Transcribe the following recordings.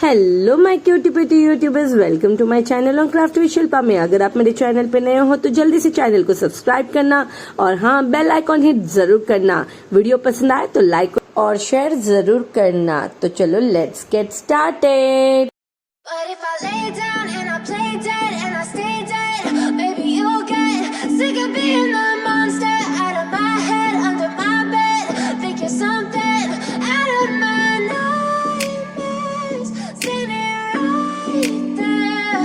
Hello my cutie pretty YouTubers, welcome to my channel on craft with Shilpa में। अगर आप मेरे चैनल पे नए हो तो जल्दी से चैनल को सब्सक्राइब करना और हाँ, बेल आइकॉन हिट जरूर करना। वीडियो पसंद आए तो लाइक और शेयर जरूर करना। तो चलो let's get started. But if I lay down and I play dead and I stay dead, baby, you'll get sick of being the monster out of my head, under my bed. Think you're something out of my nightmares, standing right there.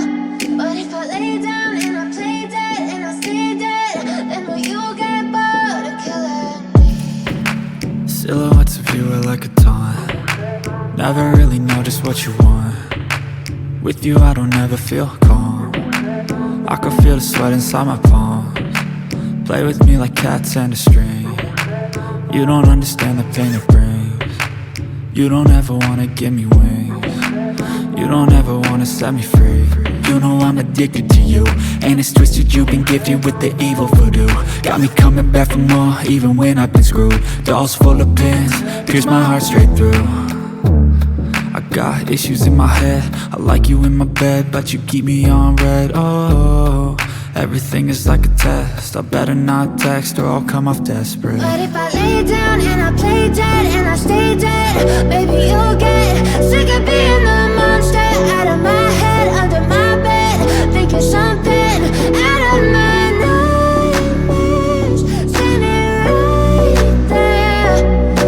But if I lay down and I play dead and I stay dead, then will you get bored of killing me? Silhouettes of you are like a taunt. Never really know just what you want. With you I don't ever feel calm. I can feel the sweat inside my palms. Play with me like cats and a string. You don't understand the pain it brings. You don't ever wanna give me wings. You don't ever wanna set me free. You know I'm addicted to you, and it's twisted, you've been gifted with the evil voodoo. Got me coming back for more, even when I've been screwed. Dolls full of pins, pierce my heart straight through. I got issues in my head, I like you in my bed, but you keep me on red. Oh, everything is like a test, I better not text or I'll come off desperate. But if I lay down and I play dead and I stay dead, baby, you'll get sick of being the monster out of my head, under my bed. Think you're something out of my nightmares, standing right there.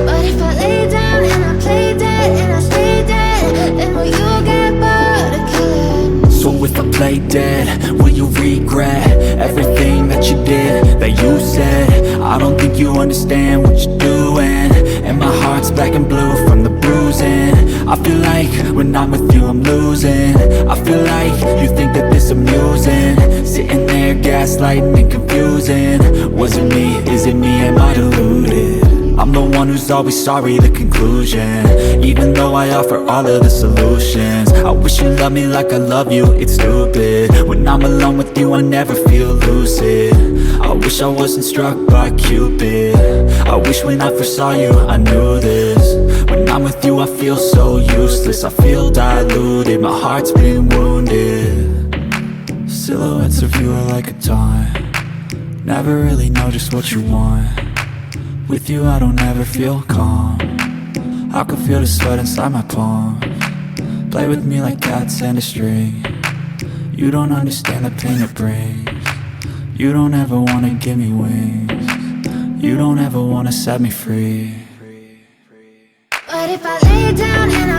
But if I lay down and I play dead and I stay dead, then will you get bored of killing me? So if I play dead, will you regret everything that you did, that you said? I don't think you understand what you're doing, and my heart's black and blue from the bruising. I feel like when I'm with you I'm losing. I feel like you think that this amusing, sitting there gaslighting and confusing. Was it me? Is it me? Am I deluded? I'm the one who's always sorry, the conclusion, even though I offer all of the solutions. I wish you loved me like I love you, it's stupid. When I'm alone with you I never feel lucid. I wish I wasn't struck by Cupid. I wish when I first saw you I knew this. When I'm with you I feel so useless, I feel diluted, my heart's been wounded. Silhouettes of you are like a taunt. Never really know just what you want. With you I don't ever feel calm. I can feel the sweat inside my palms. Play with me like cats and a string. You don't understand the pain it brings. You don't ever wanna give me wings. You don't ever wanna set me free. But if I lay down and